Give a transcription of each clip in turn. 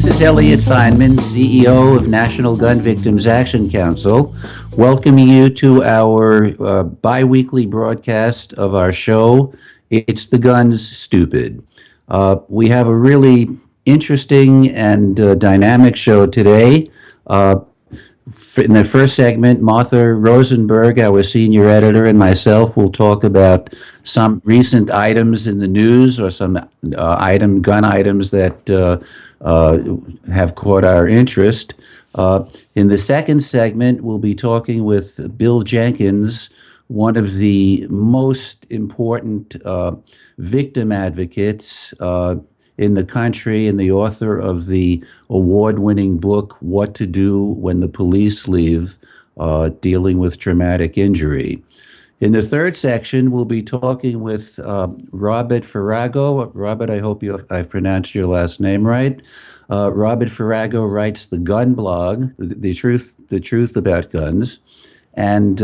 This is Elliot Fineman, CEO of National Gun Victims Action Council, welcoming you to our bi-weekly broadcast of our show, It's the Guns Stupid. We have a really interesting and dynamic show today. Uh, in the first segment, Martha Rosenberg, our senior editor, and myself will talk about some recent items in the news or some gun items that uh, have caught our interest. In the second segment, we'll be talking with Bill Jenkins, one of the most important victim advocates in the country and the author of the award-winning book, What to Do When the Police Leave, dealing with traumatic injury. In the third section, we'll be talking with Robert Farrago. Robert, I hope I've pronounced your last name right. Robert Farrago writes the gun blog, the truth about guns, and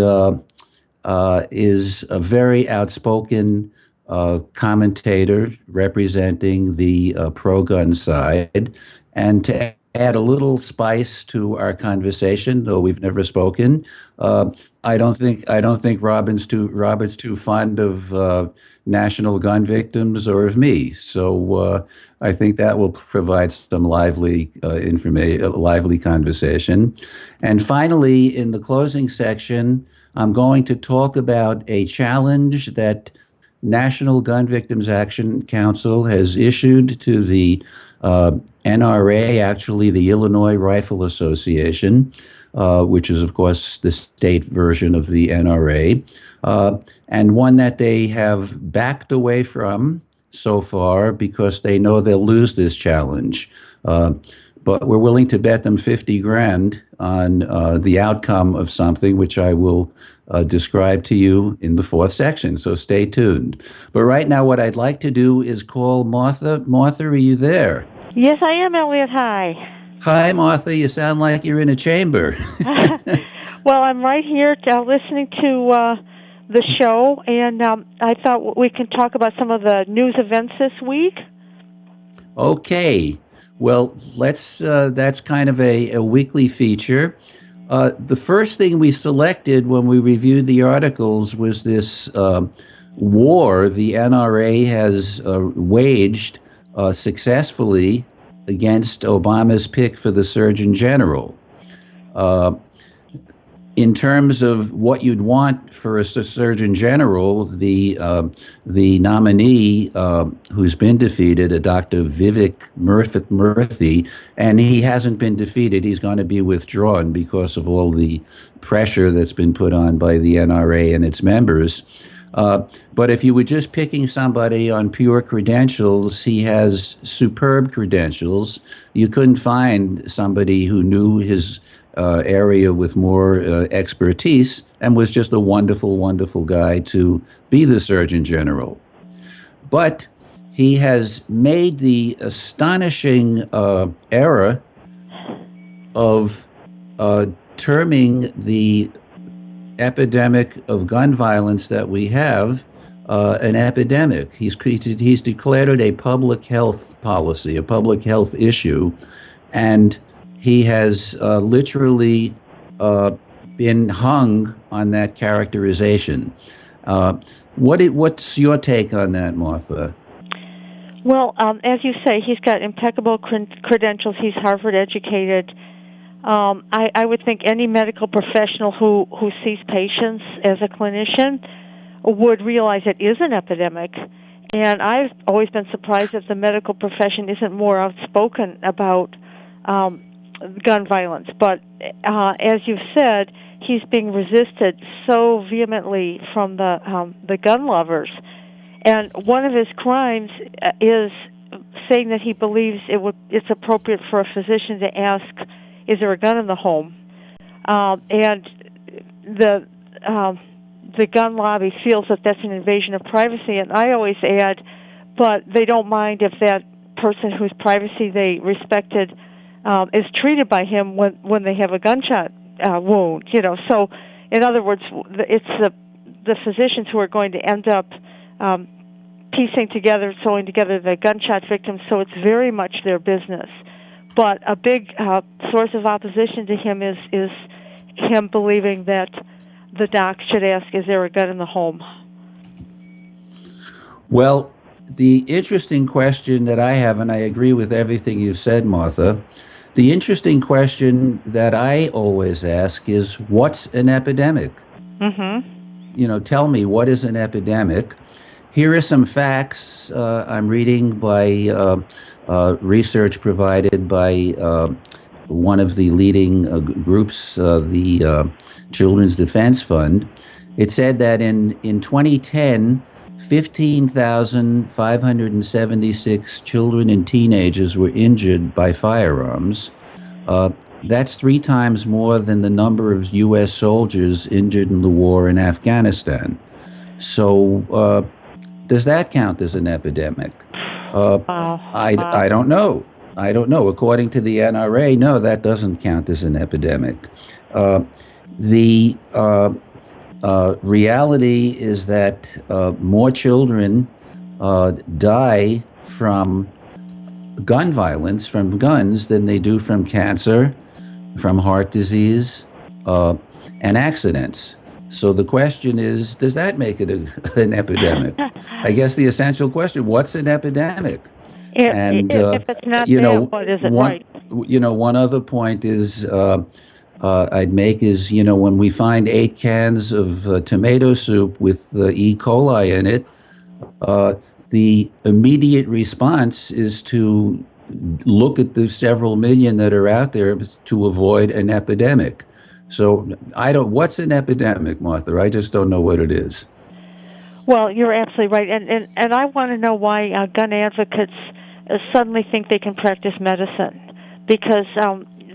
is a very outspoken commentator representing the pro-gun side. And to add a little spice to our conversation, though we've never spoken, I don't think Robert's too fond of national gun victims or of me. So I think that will provide some lively lively conversation. And finally, in the closing section, I'm going to talk about a challenge that National Gun Victims Action Council has issued to the NRA, actually the Illinois Rifle Association, which is, of course, the state version of the NRA, and one that they have backed away from so far because they know they'll lose this challenge. But we're willing to bet them 50 grand on the outcome of something which I will describe to you in the fourth section. So stay tuned. But right now, what I'd like to do is call Martha. Martha, are you there? Yes, I am, Elliot. Hi. Hi, Martha. You sound like you're in a chamber. Well, I'm right here listening to the show, and I thought we can talk about some of the news events this week. Okay. Well, that's kind of a weekly feature. The first thing we selected when we reviewed the articles was this war the NRA has waged successfully against Obama's pick for the Surgeon General. Uh, in terms of what you'd want for a Surgeon General, the nominee who's been defeated, a Dr. Vivek Murthy, and he hasn't been defeated. He's going to be withdrawn because of all the pressure that's been put on by the NRA and its members. But if you were just picking somebody on pure credentials, he has superb credentials. You couldn't find somebody who knew his area with more expertise and was just a wonderful, wonderful guy to be the Surgeon General. But he has made the astonishing error of terming the epidemic of gun violence that we have an epidemic. He's declared it a public health policy, a public health issue, and he has literally been hung on that characterization. What's your take on that, Martha? Well, as you say, he's got impeccable credentials. He's Harvard educated. I would think any medical professional who sees patients as a clinician would realize it is an epidemic. And I've always been surprised that the medical profession isn't more outspoken about gun violence. But as you've said, he's being resisted so vehemently from the gun lovers. And one of his crimes is saying that he believes it's appropriate for a physician to ask, is there a gun in the home? And the gun lobby feels that that's an invasion of privacy. And I always add, but they don't mind if that person whose privacy they respected is treated by him when they have a gunshot wound. So in other words, it's the physicians who are going to end up piecing together, sewing together the gunshot victims. So it's very much their business. But a big source of opposition to him is him believing that the doc should ask, "Is there a gun in the home?" Well, the interesting question that I have, and I agree with everything you said, Martha, the interesting question that I always ask is, what's an epidemic? Mm-hmm. Tell me, what is an epidemic? Here are some facts I'm reading by research provided by one of the leading groups, the Children's Defense Fund. It said that in 2010, 15,576 children and teenagers were injured by firearms. Uh, that's three times more than the number of U.S. soldiers injured in the war in Afghanistan. So, does that count as an epidemic? Uh, Wow. I Wow. don't know. I don't know. According to the NRA, no, that doesn't count as an epidemic. Uh, the reality is that more children die from gun violence, from guns, than they do from cancer, from heart disease, uh, and accidents. So the question is, does that make it an epidemic? I guess the essential question: what's an epidemic? And If it's not you that, know, what is it? one Right. one other point is I'd make is when we find 8 cans of tomato soup with E. coli in it, uh, the immediate response is to look at the several million that are out there to avoid an epidemic. So I don't. What's an epidemic, Martha? I just don't know what it is. Well, you're absolutely right, and I want to know why gun advocates suddenly think they can practice medicine, because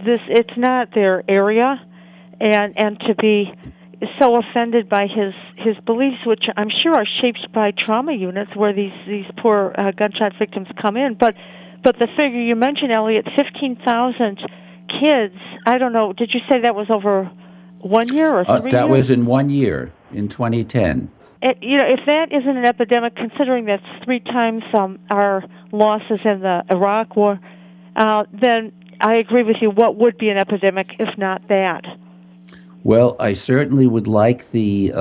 this it's not their area, and to be so offended by his beliefs, which I'm sure are shaped by trauma units where these poor gunshot victims come in. But the figure you mentioned, Elliot, 15,000 kids. I don't know. Did you say that was over 1 year or three That years? was in one year, in 2010. If that isn't an epidemic, considering that's three times our losses in the Iraq War, then I agree with you. What would be an epidemic if not that? Well, I certainly would like the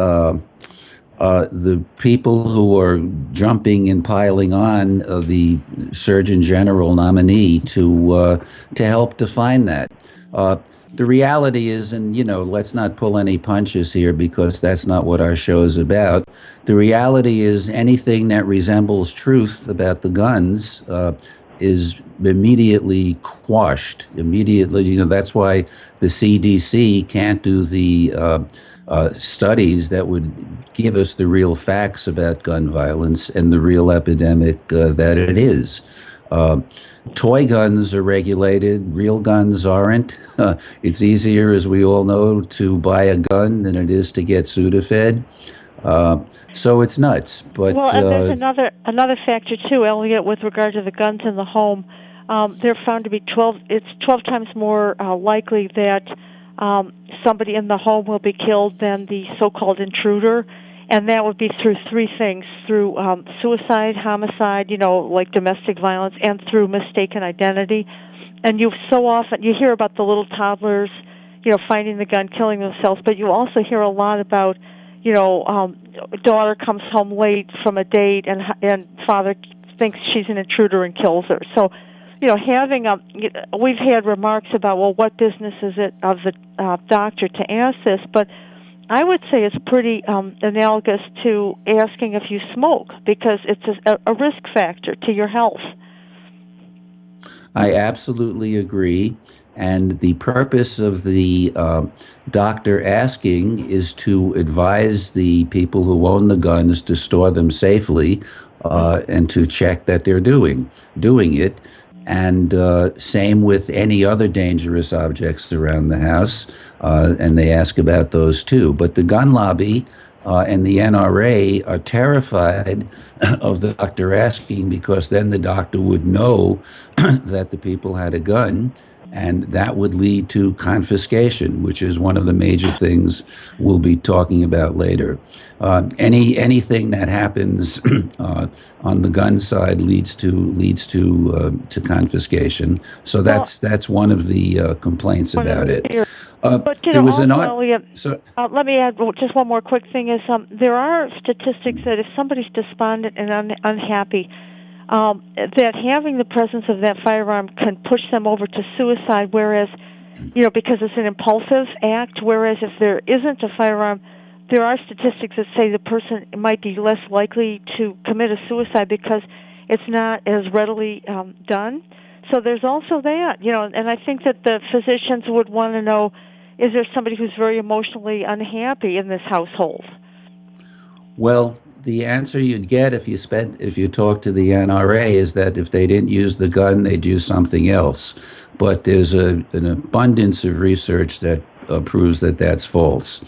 people who are jumping and piling on the Surgeon General nominee to help define that. Uh, the reality is, and let's not pull any punches here because that's not what our show is about. The reality is, anything that resembles truth about the guns is immediately quashed. Immediately, that's why the CDC can't do the studies that would give us the real facts about gun violence and the real epidemic that it is. Uh, Toy guns are regulated, real guns aren't. It's easier, as we all know, to buy a gun than it is to get Sudafed. Uh, so it's nuts. Well, But and there's another factor too, Elliot, with regard to the guns in the home. They're found to be 12. It's 12 times more likely that somebody in the home will be killed than the so-called intruder, and that would be through three things: through suicide, homicide, like domestic violence, and through mistaken identity. And you so often you hear about the little toddlers, finding the gun, killing themselves, but you also hear a lot about daughter comes home late from a date, and father thinks she's an intruder and kills her. So, having we've had remarks about, well, what business is it of the doctor to ask this? But I would say it's pretty analogous to asking if you smoke, because it's a risk factor to your health. I absolutely agree. And the purpose of the doctor asking is to advise the people who own the guns to store them safely and to check that they're doing it. And same with any other dangerous objects around the house, and they ask about those too. But the gun lobby and the NRA are terrified of the doctor asking, because then the doctor would know that the people had a gun, and that would lead to confiscation, which is one of the major things we'll be talking about later. Anything that happens on the gun side leads to confiscation. So Well, that's one of the complaints one of about the it. fears. But There was an also, odd. Elliot, So let me add just one more quick thing: is there are statistics that if somebody's despondent and unhappy, that having the presence of that firearm can push them over to suicide. Whereas, because it's an impulsive act. Whereas if there isn't a firearm, there are statistics that say the person might be less likely to commit a suicide because it's not as readily done. So there's also that, and I think that the physicians would want to know, is there somebody who's very emotionally unhappy in this household? Well, the answer you'd get if you talk to the NRA is that if they didn't use the gun, they'd use something else. But there's an abundance of research that proves that that's false.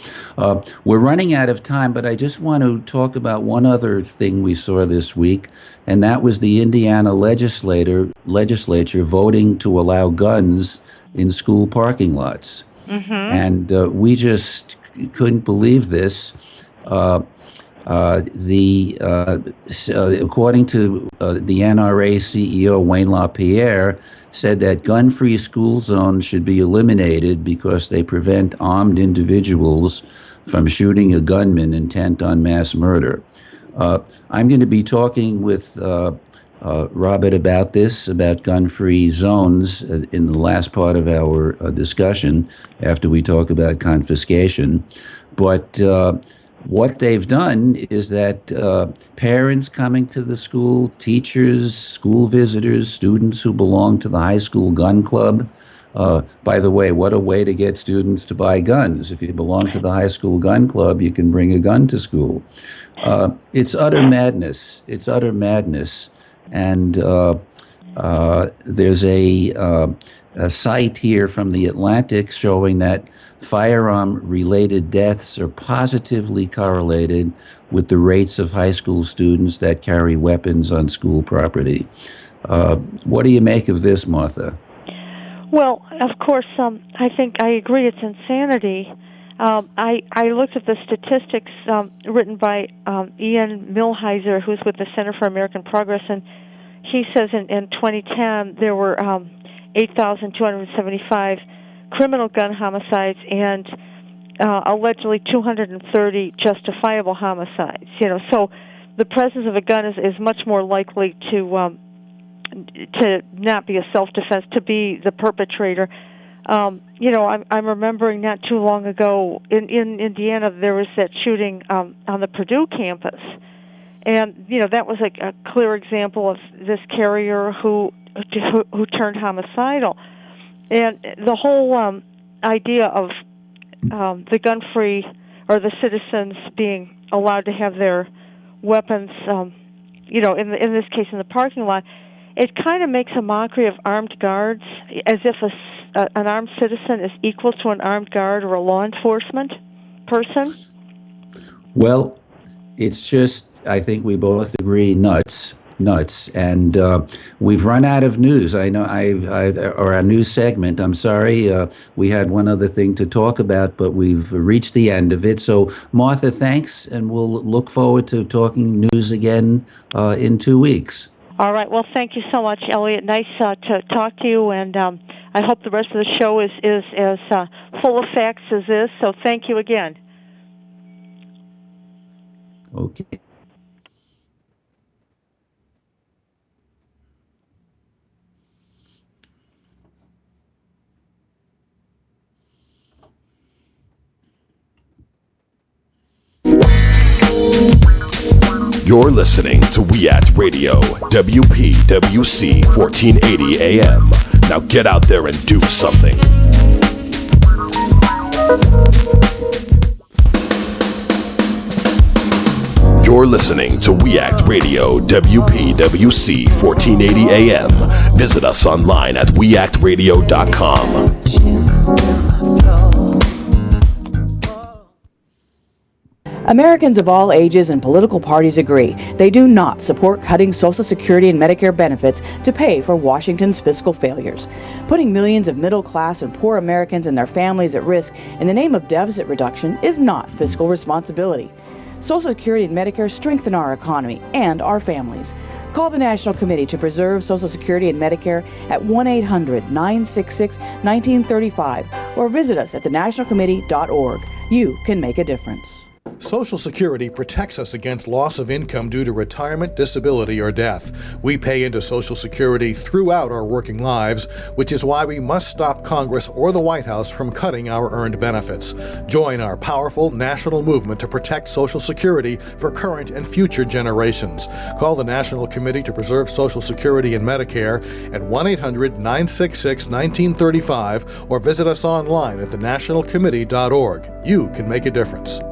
We're running out of time, but I just want to talk about one other thing we saw this week, and that was the Indiana legislature voting to allow guns in school parking lots. Mm-hmm. And we just couldn't believe this. Uh, According to the NRA CEO Wayne LaPierre, said that gun-free school zones should be eliminated because they prevent armed individuals from shooting a gunman intent on mass murder. I'm going to be talking with Robert about this, about gun-free zones, in the last part of our discussion after we talk about confiscation. But what they've done is that parents coming to the school, teachers, school visitors, students who belong to the high school gun club. By the way, what a way to get students to buy guns. If you belong to the high school gun club, you can bring a gun to school. It's utter madness. It's utter madness. And there's a site here from the Atlantic showing that firearm-related deaths are positively correlated with the rates of high school students that carry weapons on school property. What do you make of this, Martha? Well, of course, I think I agree it's insanity. I looked at the statistics written by Ian Millhiser, who's with the Center for American Progress, and he says in 2010 there were 8,275 criminal gun homicides and allegedly 230 justifiable homicides. So the presence of a gun is much more likely to not be a self-defense, to be the perpetrator. I'm remembering not too long ago in Indiana there was that shooting on the Purdue campus, and that was a clear example of this carrier who turned homicidal. And the whole idea of the gun-free or the citizens being allowed to have their weapons, in this case in the parking lot, it kind of makes a mockery of armed guards, as if an armed citizen is equal to an armed guard or a law enforcement person. Well, it's just, I think we both agree, nuts. And we've run out of news. I know or our news segment, I'm sorry. We had one other thing to talk about, but we've reached the end of it. So, Martha, thanks, and we'll look forward to talking news again in 2 weeks. All right. Well, thank you so much, Elliot. Nice to talk to you, and I hope the rest of the show is as full of facts as this. So thank you again. Okay. You're listening to WEACT Radio, WPWC 1480 AM. Now get out there and do something. You're listening to WEACT Radio, WPWC 1480 AM. Visit us online at weactradio.com. Americans of all ages and political parties agree they do not support cutting Social Security and Medicare benefits to pay for Washington's fiscal failures. Putting millions of middle-class and poor Americans and their families at risk in the name of deficit reduction is not fiscal responsibility. Social Security and Medicare strengthen our economy and our families. Call the National Committee to Preserve Social Security and Medicare at 1-800-966-1935 or visit us at thenationalcommittee.org. You can make a difference. Social Security protects us against loss of income due to retirement, disability, or death. We pay into Social Security throughout our working lives, which is why we must stop Congress or the White House from cutting our earned benefits. Join our powerful national movement to protect Social Security for current and future generations. Call the National Committee to Preserve Social Security and Medicare at 1-800-966-1935 or visit us online at thenationalcommittee.org. You can make a difference.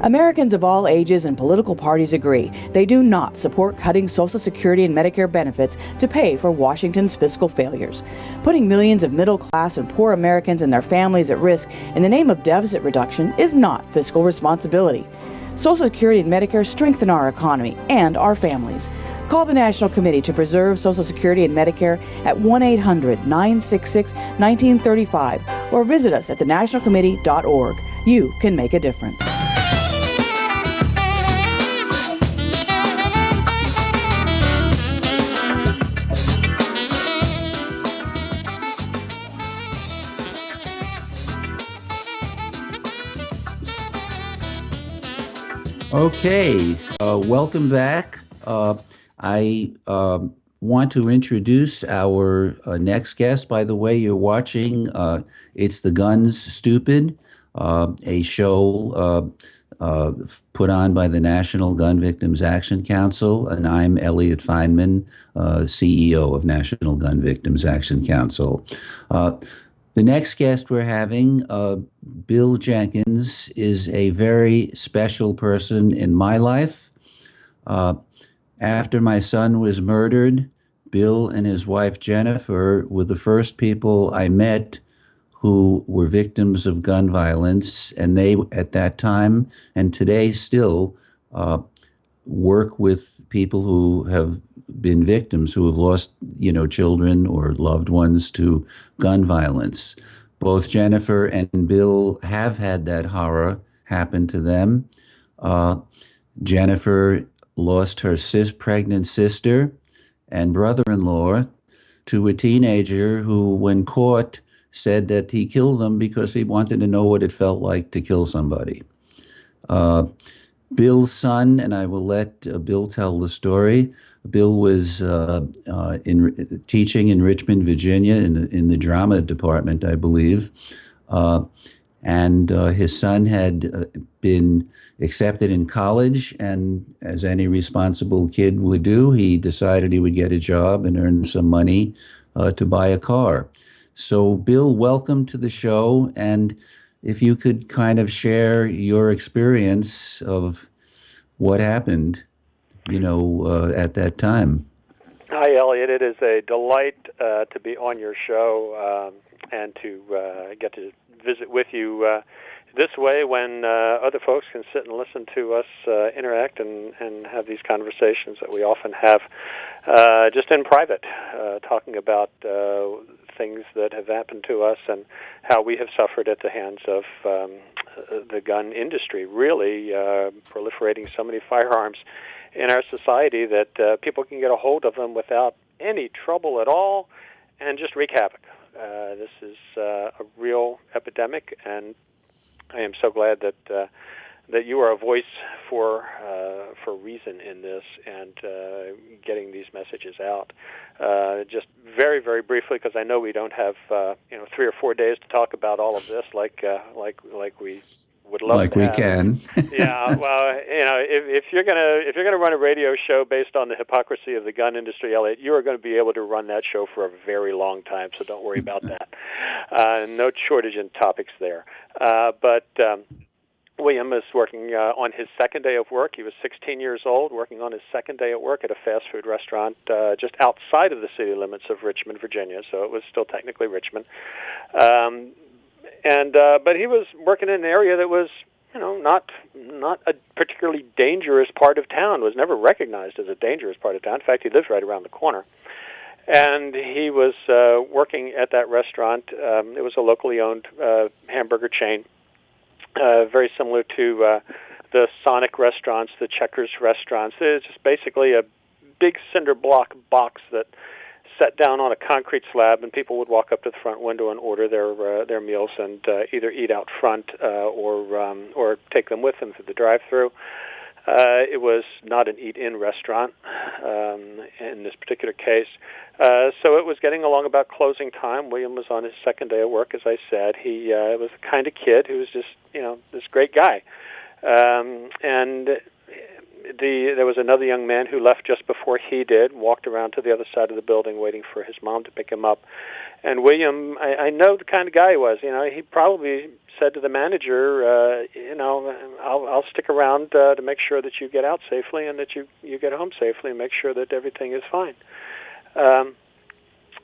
Americans of all ages and political parties agree they do not support cutting Social Security and Medicare benefits to pay for Washington's fiscal failures. Putting millions of middle-class and poor Americans and their families at risk in the name of deficit reduction is not fiscal responsibility. Social Security and Medicare strengthen our economy and our families. Call the National Committee to Preserve Social Security and Medicare at 1-800-966-1935 or visit us at thenationalcommittee.org. You can make a difference. Okay, welcome back. I want to introduce our next guest. By the way, you're watching It's the Guns Stupid, a show put on by the National Gun Victims Action Council, and I'm Elliot Fineman, CEO of National Gun Victims Action Council. The next guest we're having, Bill Jenkins, is a very special person in my life. After my son was murdered, Bill and his wife Jennifer were the first people I met who were victims of gun violence, and they, at that time and today still, work with people who have been victims, who have lost, children or loved ones to gun violence. Both Jennifer and Bill have had that horror happen to them. Jennifer lost her pregnant sister and brother-in-law to a teenager who, when caught, said that he killed them because he wanted to know what it felt like to kill somebody. Bill's son, and I will let Bill tell the story. Bill was teaching in Richmond, Virginia, in the drama department, I believe, and his son had been accepted in college. And as any responsible kid would do, he decided he would get a job and earn some money to buy a car. So, Bill, welcome to the show, and if you could kind of share your experience of what happened, at that time. Hi, Elliot. It is a delight to be on your show and to get to visit with you this way when other folks can sit and listen to us interact and have these conversations that we often have just in private, talking about things that have happened to us and how we have suffered at the hands of the gun industry, really proliferating so many firearms in our society that people can get a hold of them without any trouble at all and just wreak havoc. This is a real epidemic, and I am so glad that you are a voice for reason in this and getting these messages out. Just very, very briefly, because I know we don't have 3 or 4 days to talk about all of this, like we would love like to we have. can. Yeah, well, if you're gonna run a radio show based on the hypocrisy of the gun industry, Elliot, you are going to be able to run that show for a very long time. So don't worry about that. No shortage in topics there. But William is working on his second day of work. He was 16 years old, working on his second day at work at a fast food restaurant just outside of the city limits of Richmond, Virginia. So it was still technically Richmond. But he was working in an area that was not a particularly dangerous part of town, was never recognized as a dangerous part of town. In fact, he lives right around the corner. And he was working at that restaurant. It was a locally owned hamburger chain, very similar to the Sonic restaurants, the Checkers restaurants. It's just basically a big cinder block box that set down on a concrete slab, and people would walk up to the front window and order their meals and either eat out front or take them with them through the drive-through. It was not an eat-in restaurant in this particular case. So it was getting along about closing time. William was on his second day of work, as I said. He was the kind of kid who was just, this great guy. And there was another young man who left just before he did, walked around to the other side of the building waiting for his mom to pick him up. And William, I know the kind of guy he was. He probably said to the manager, I'll stick around to make sure that you get out safely and that you get home safely and make sure that everything is fine.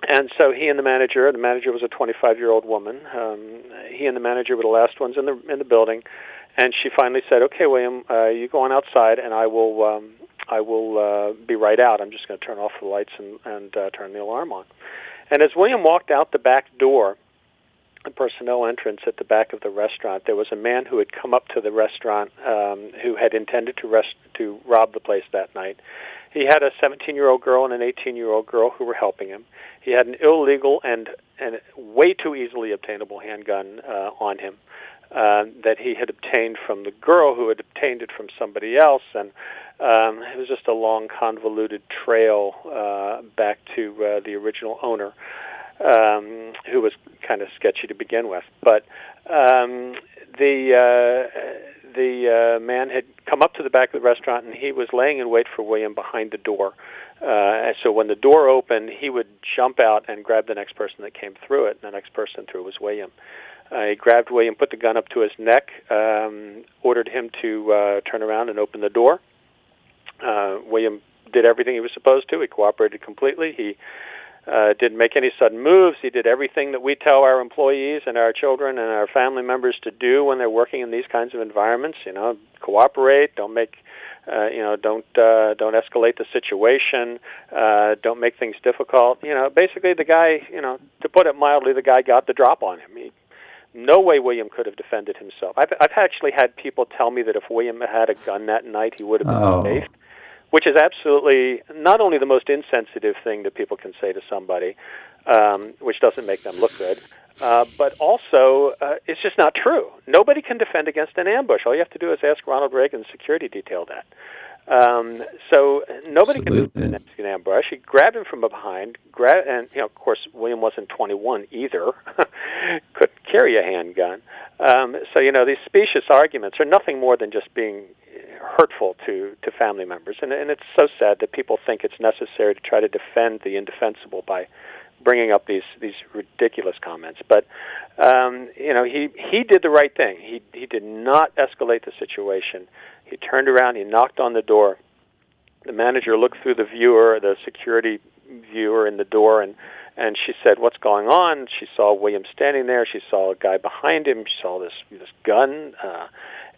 And so he and the manager was a 25-year-old woman. He and the manager were the last ones in the building. And she finally said, "Okay, William, you go on outside, and I will be right out. I'm just going to turn off the lights and turn the alarm on." And as William walked out the back door, the personnel entrance at the back of the restaurant, there was a man who had come up to the restaurant who had intended to rob the place that night. He had a 17-year-old girl and an 18-year-old girl who were helping him. He had an illegal and way too easily obtainable handgun on him. That he had obtained from the girl who had obtained it from somebody else, and it was just a long, convoluted trail back to the original owner, who was kind of sketchy to begin with. But the man had come up to the back of the restaurant, and he was laying in wait for William behind the door. So when the door opened, he would jump out and grab the next person that came through it, and the next person through was William. He grabbed William, put the gun up to his neck, ordered him to turn around and open the door. William did everything he was supposed to. He cooperated completely. He didn't make any sudden moves. He did everything that we tell our employees and our children and our family members to do when they're working in these kinds of environments. Cooperate. Don't make, don't escalate the situation. Don't make things difficult. Basically, the guy, to put it mildly, the guy got the drop on him. No way William could have defended himself. I've actually had people tell me that if William had a gun that night, he would have been safe, which is absolutely not only the most insensitive thing that people can say to somebody, which doesn't make them look good, but also it's just not true. Nobody can defend against an ambush. All you have to do is ask Ronald Reagan's security detail that. So nobody can defend against an ambush. He grabbed him from behind, and of course, William wasn't 21 either, couldn't carry a handgun. So these specious arguments are nothing more than just being hurtful to family members, and it's so sad that people think it's necessary to try to defend the indefensible by bringing up these ridiculous comments. But he did the right thing. He did not escalate the situation. He turned around, he knocked on the door. The manager looked through the security viewer in the door, and she said, "What's going on?" She saw William standing there. She saw a guy behind him. She saw this gun,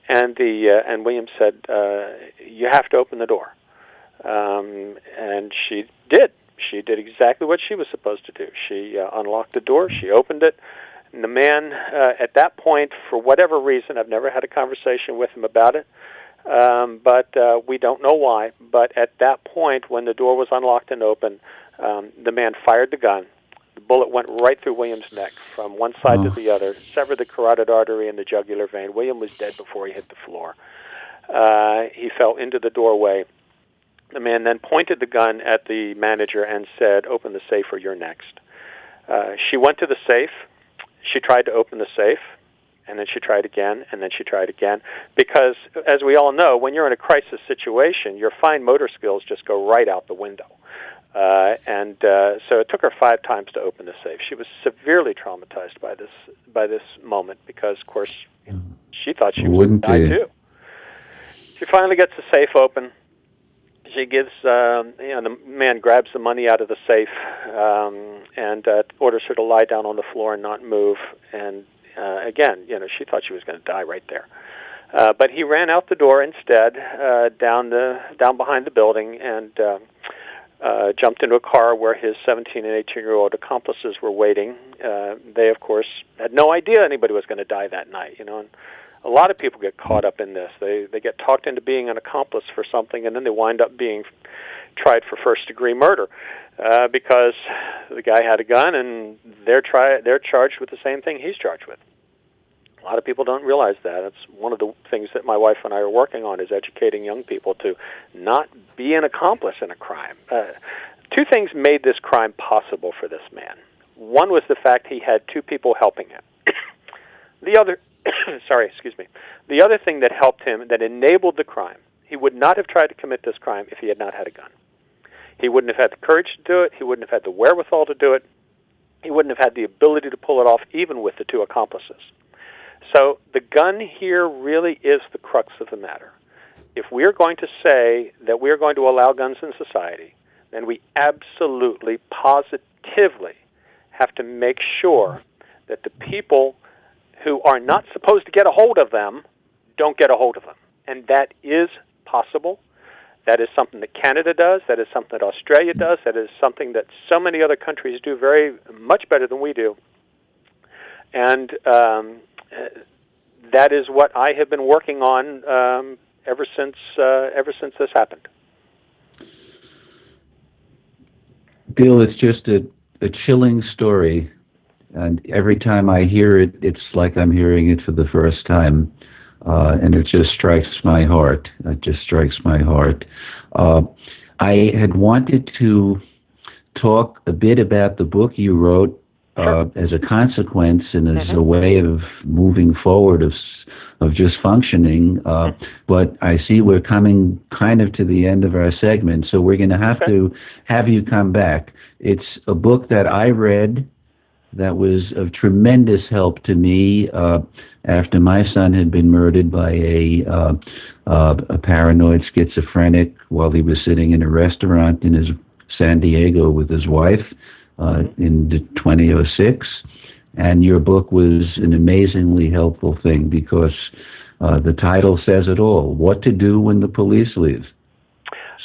and William said, "You have to open the door." And she did. She did exactly what she was supposed to do. She unlocked the door. She opened it. And the man, at that point, for whatever reason, I've never had a conversation with him about it, but we don't know why. But at that point, when the door was unlocked and open, the man fired the gun. The bullet went right through William's neck from one side to the other, severed the carotid artery and the jugular vein. William was dead before he hit the floor. He fell into the doorway. The man then pointed the gun at the manager and said, "Open the safe or you're next." She went to the safe. She tried to open the safe, and then she tried again, and then she tried again. Because, as we all know, when you're in a crisis situation, your fine motor skills just go right out the window. So it took her 5 times to open the safe. She was severely traumatized by this moment because, of course, she thought she was going to die too. She finally gets the safe open. She gives, the man grabs the money out of the safe and orders her to lie down on the floor and not move. And again, she thought she was going to die right there. But he ran out the door instead, down behind the building, and jumped into a car where his 17 and 18-year-old accomplices were waiting. They, of course, had no idea anybody was going to die that night. And a lot of people get caught up in this. They get talked into being an accomplice for something, and then they wind up being tried for first-degree murder because the guy had a gun, and they're charged with the same thing he's charged with. A lot of people don't realize that. It's one of the things that my wife and I are working on, is educating young people to not be an accomplice in a crime. Two things made this crime possible for this man. One was the fact he had two people helping him. The other, the other thing that helped him, that enabled the crime, he would not have tried to commit this crime if he had not had a gun. He wouldn't have had the courage to do it. He wouldn't have had the wherewithal to do it. He wouldn't have had the ability to pull it off, even with the two accomplices. So the gun here really is the crux of the matter. If we're going to say that we're going to allow guns in society, then we absolutely, positively have to make sure that the people who are not supposed to get a hold of them don't get a hold of them. And that is possible. That is something that Canada does. That is something that Australia does. That is something that so many other countries do very much better than we do. And that is what I have been working on ever since this happened. Bill, it's just a chilling story, and every time I hear it, it's like I'm hearing it for the first time, and it just strikes my heart. It just strikes my heart. I had wanted to talk a bit about the book you wrote as a consequence and as a way of moving forward, of just functioning. But I see we're coming kind of to the end of our segment, so we're going to have to have you come back. It's a book that I read that was of tremendous help to me after my son had been murdered by a paranoid schizophrenic while he was sitting in a restaurant in San Diego with his wife in 2006. And your book was an amazingly helpful thing because the title says it all. What to do when the police leave.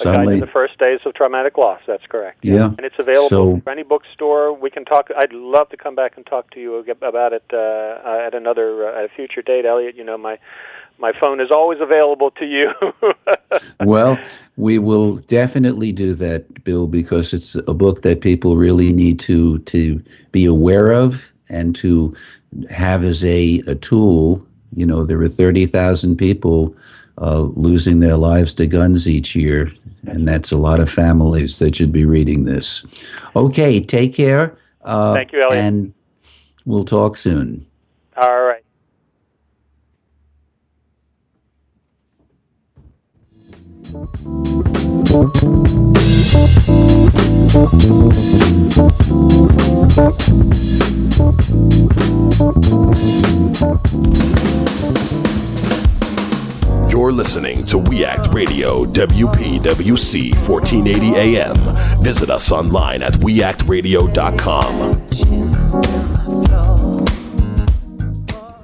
A guide to the first days of traumatic loss. That's correct. Yeah. And it's available for any bookstore. We can talk. I'd love to come back and talk to you about it at a future date, Elliot. My phone is always available to you. Well, we will definitely do that, Bill, because it's a book that people really need to be aware of and to have as a tool. There are 30,000 people losing their lives to guns each year, and that's a lot of families that should be reading this. Okay, take care. Thank you, Elliot. And we'll talk soon. All right. You're listening to We Act Radio, WPWC 1480 AM. Visit us online at weactradio.com.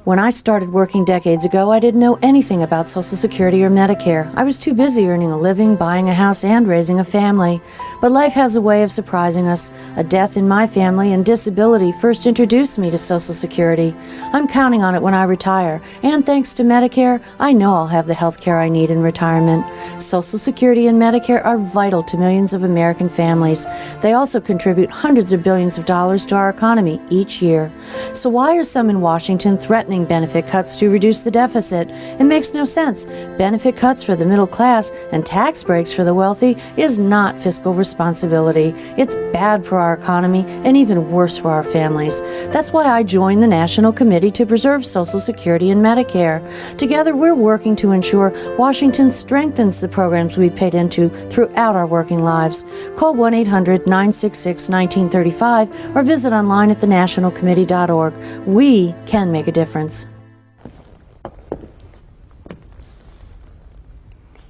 When I started working decades ago, I didn't know anything about Social Security or Medicare. I was too busy earning a living, buying a house, and raising a family. But life has a way of surprising us. A death in my family and disability first introduced me to Social Security. I'm counting on it when I retire. And thanks to Medicare, I know I'll have the health care I need in retirement. Social Security and Medicare are vital to millions of American families. They also contribute hundreds of billions of dollars to our economy each year. So why are some in Washington threatening benefit cuts to reduce the deficit? It makes no sense. Benefit cuts for the middle class and tax breaks for the wealthy is not fiscal responsibility. It's bad for our economy and even worse for our families. That's why I joined the National Committee to Preserve Social Security and Medicare. Together, we're working to ensure Washington strengthens the programs we paid into throughout our working lives. Call 1-800-966-1935 or visit online at thenationalcommittee.org. We can make a difference.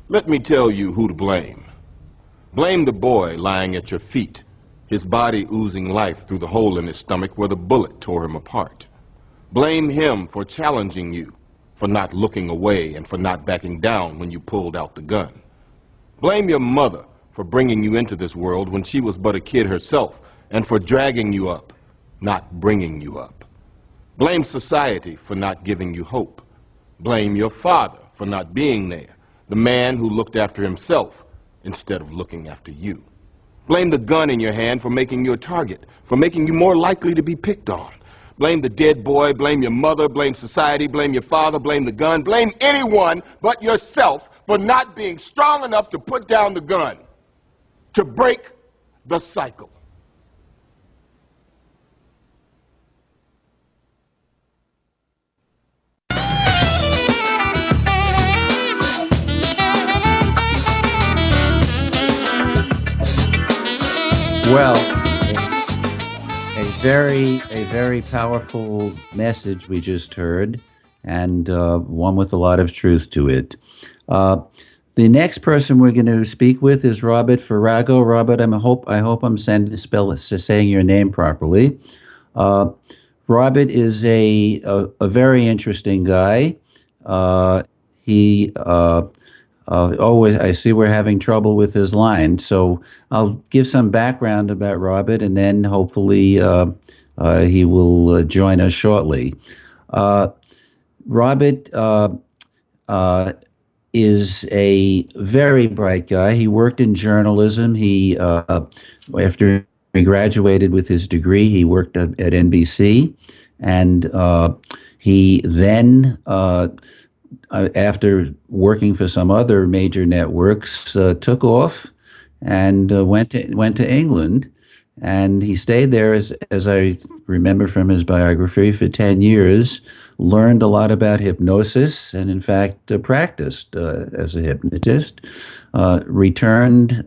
Let me tell you who to blame. Blame the boy lying at your feet, his body oozing life through the hole in his stomach where the bullet tore him apart. Blame him for challenging you, for not looking away and for not backing down when you pulled out the gun. Blame your mother for bringing you into this world when she was but a kid herself and for dragging you up, not bringing you up. Blame society for not giving you hope. Blame your father for not being there, the man who looked after himself instead of looking after you. Blame the gun in your hand for making you a target, for making you more likely to be picked on. Blame the dead boy, blame your mother, blame society, blame your father, blame the gun, blame anyone but yourself for not being strong enough to put down the gun, to break the cycle. Well, a very powerful message we just heard, and one with a lot of truth to it. The next person we're going to speak with is Robert Farrago. Robert, I hope I'm saying your name properly. Robert is a very interesting guy. He always, I see we're having trouble with his line, so I'll give some background about Robert, and then hopefully he will join us shortly. Robert is a very bright guy. He worked in journalism. After he graduated with his degree, he worked at NBC, and he then after working for some other major networks, took off and went to England, and he stayed there, as I remember from his biography, for 10 years. Learned a lot about hypnosis, and in fact practiced as a hypnotist. Returned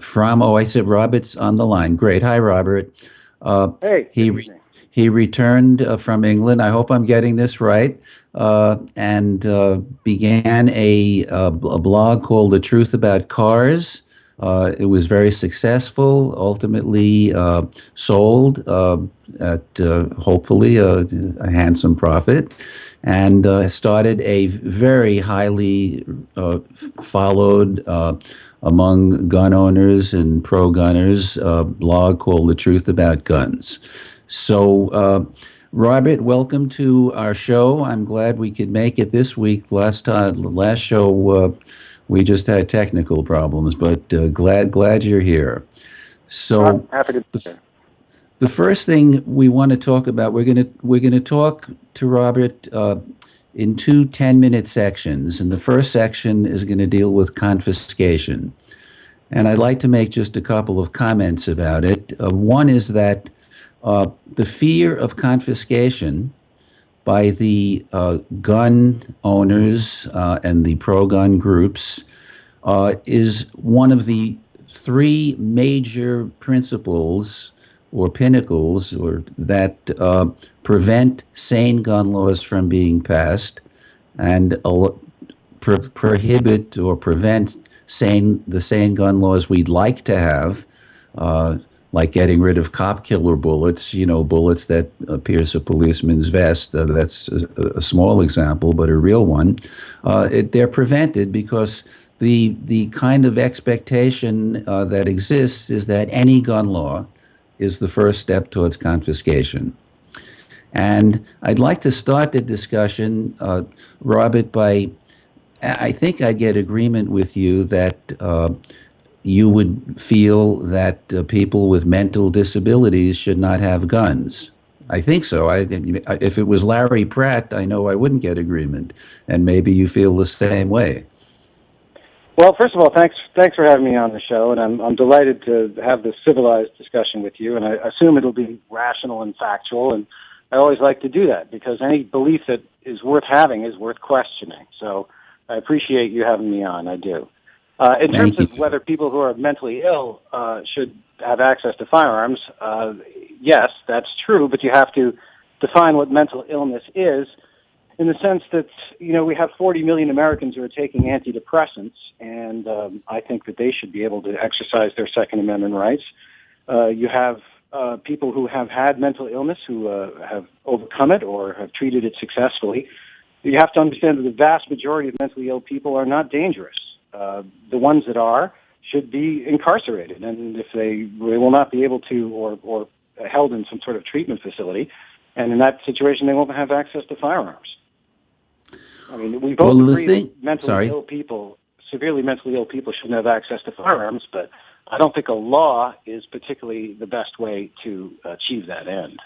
from. Oh, I said Robert's on the line. Great. Hi, Robert. Hey. He returned from England. I hope I'm getting this right. And began a blog called The Truth About Cars. It was very successful, ultimately sold at hopefully a handsome profit, and started a very highly followed among gun owners and pro-gunners blog called The Truth About Guns. So, Robert, welcome to our show. I'm glad we could make it this week. Last show, we just had technical problems, but glad you're here. So, I'm happy to be here. The first thing we want to talk about, we're gonna talk to Robert in two 10-minute sections, and the first section is going to deal with confiscation. And I'd like to make just a couple of comments about it. One is that the fear of confiscation by the gun owners and the pro-gun groups is one of the three major principles or pinnacles that prevent sane gun laws from being passed and prohibit or prevent the sane gun laws we'd like to have, like getting rid of cop killer bullets, bullets that pierce a policeman's vest. That's a small example, but a real one. They're prevented because the kind of expectation that exists is that any gun law is the first step towards confiscation. And I'd like to start the discussion, Robert, I think I get agreement with you that you would feel that people with mental disabilities should not have guns. I think so. If it was Larry Pratt, I know I wouldn't get agreement, and maybe you feel the same way. Well, first of all, thanks for having me on the show, and I'm delighted to have this civilized discussion with you, and I assume it'll be rational and factual, and I always like to do that because any belief that is worth having is worth questioning. So I appreciate you having me on. I do. In terms of whether people who are mentally ill should have access to firearms, yes, that's true, but you have to define what mental illness is in the sense that, we have 40 million Americans who are taking antidepressants, and I think that they should be able to exercise their Second Amendment rights. You have people who have had mental illness who have overcome it or have treated it successfully. you have to understand that the vast majority of mentally ill people are not dangerous. The ones that are should be incarcerated, and if they will not be able to, or held in some sort of treatment facility, and in that situation, they won't have access to firearms. I mean, we both agree that severely mentally ill people shouldn't have access to firearms, but I don't think a law is particularly the best way to achieve that end.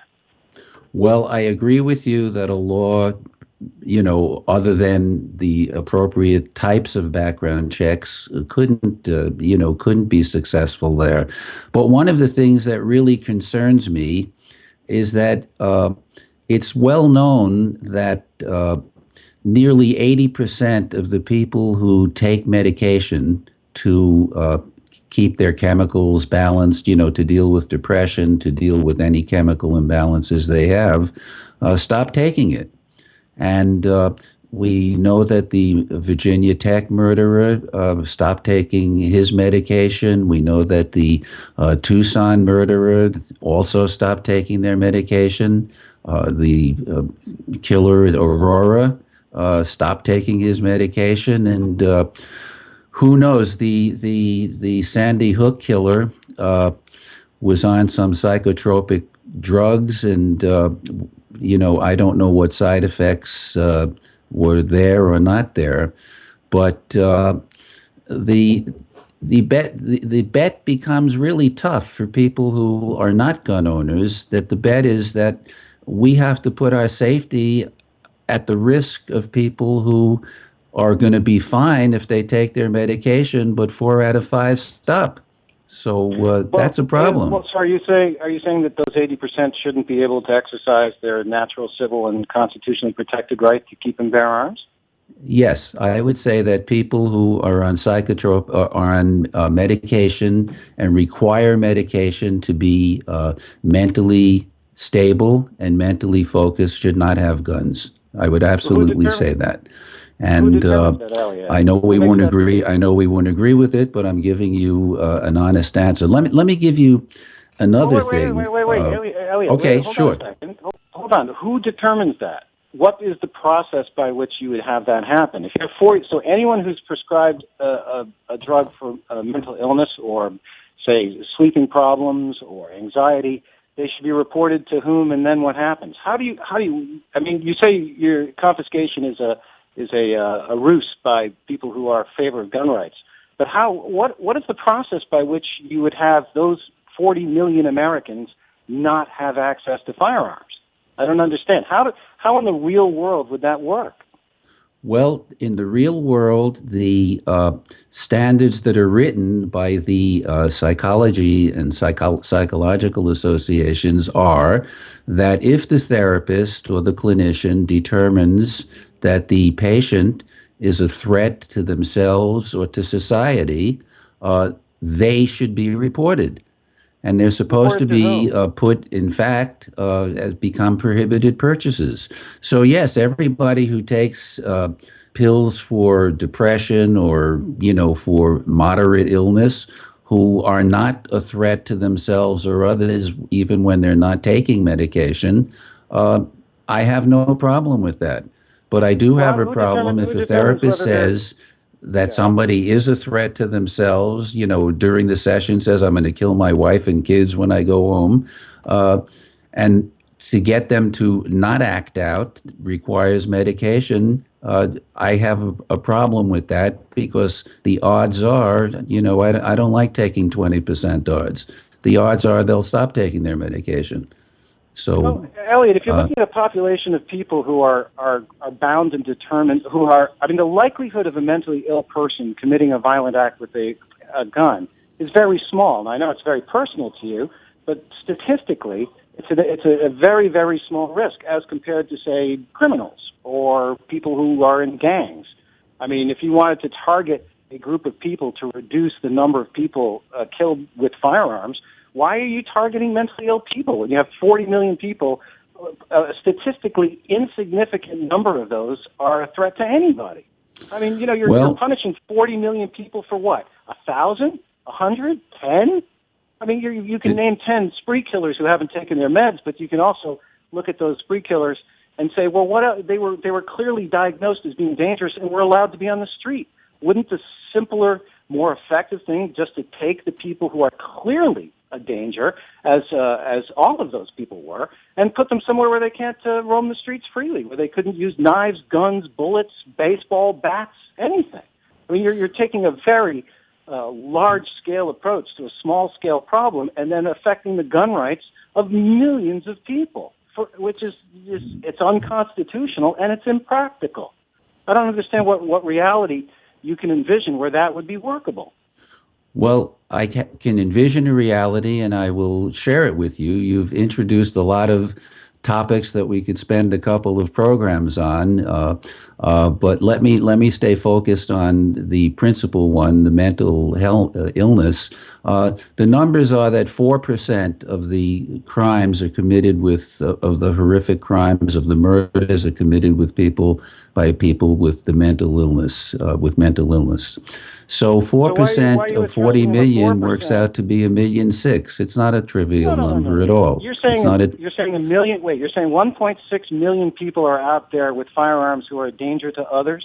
Well, I agree with you that a law, other than the appropriate types of background checks, couldn't be successful there. But one of the things that really concerns me is that it's well known that nearly 80% of the people who take medication to keep their chemicals balanced, to deal with depression, to deal with any chemical imbalances they have, stop taking it. And we know that the Virginia Tech murderer stopped taking his medication. We know that the Tucson murderer also stopped taking their medication. The killer at Aurora stopped taking his medication. And who knows, the Sandy Hook killer was on some psychotropic drugs, and I don't know what side effects were there or not there, but the bet becomes really tough for people who are not gun owners. That the bet is that we have to put our safety at the risk of people who are going to be fine if they take their medication, but 4 out of 5 stop. So that's a problem. So are you saying that those 80% shouldn't be able to exercise their natural, civil, and constitutionally protected right to keep and bear arms? Yes, I would say that people who are on medication and require medication to be mentally stable and mentally focused should not have guns. I would absolutely say that. And that, I know we won't agree. I know we won't agree with it, but I'm giving you an honest answer. Let me give you another thing. Wait, Elliot. Okay, hold sure. On a second. Hold on. Who determines that? What is the process by which you would have that happen? If you're so anyone who's prescribed a drug for mental illness or, say, sleeping problems or anxiety, they should be reported to whom, and then what happens? How do you? I mean, you say your confiscation is a ruse by people who are in favor of gun rights, but what is the process by which you would have those 40 million Americans not have access to firearms? I don't understand. How in the real world would that work? Well, in the real world, the standards that are written by the psychology and psychological associations are that if the therapist or the clinician determines that the patient is a threat to themselves or to society, they should be reported. And they're supposed to be put, in fact, as become prohibited purchases. So yes, everybody who takes pills for depression or, for moderate illness, who are not a threat to themselves or others, even when they're not taking medication, I have no problem with that. But I do have a problem if a therapist says that somebody is a threat to themselves, during the session says, I'm going to kill my wife and kids when I go home. And to get them to not act out requires medication. I have a problem with that because the odds are, I don't like taking 20% odds. The odds are they'll stop taking their medication. So, Elliot, if you're looking at a population of people who are bound and determined, the likelihood of a mentally ill person committing a violent act with a gun is very small. And I know it's very personal to you, but statistically, it's a very, very small risk as compared to, say, criminals or people who are in gangs. I mean, if you wanted to target a group of people to reduce the number of people killed with firearms, why are you targeting mentally ill people? When you have 40 million people, a statistically insignificant number of those are a threat to anybody. I mean, you're punishing 40 million people for what? 1,000? 100? 10? I mean, you can name 10 spree killers who haven't taken their meds, but you can also look at those spree killers and say, well, they were clearly diagnosed as being dangerous and were allowed to be on the street. Wouldn't the simpler, more effective thing just to take the people who are clearly a danger, as all of those people were, and put them somewhere where they can't roam the streets freely, where they couldn't use knives, guns, bullets, baseball bats, anything? I mean, you're taking a very large-scale approach to a small-scale problem, and then affecting the gun rights of millions of people, which is it's unconstitutional and it's impractical. I don't understand what reality you can envision where that would be workable. Well, I can envision a reality, and I will share it with you. You've introduced a lot of topics that we could spend a couple of programs on, but let me stay focused on the principal one, the mental health illness. The numbers are that 4% of the crimes are committed of the horrific crimes of the murders are committed by people with the mental illness, So 4% of 40 million works out to be 1.6 million. It's not a trivial number at all. You're saying a million. Wait, you're saying 1.6 million people are out there with firearms who are a danger to others?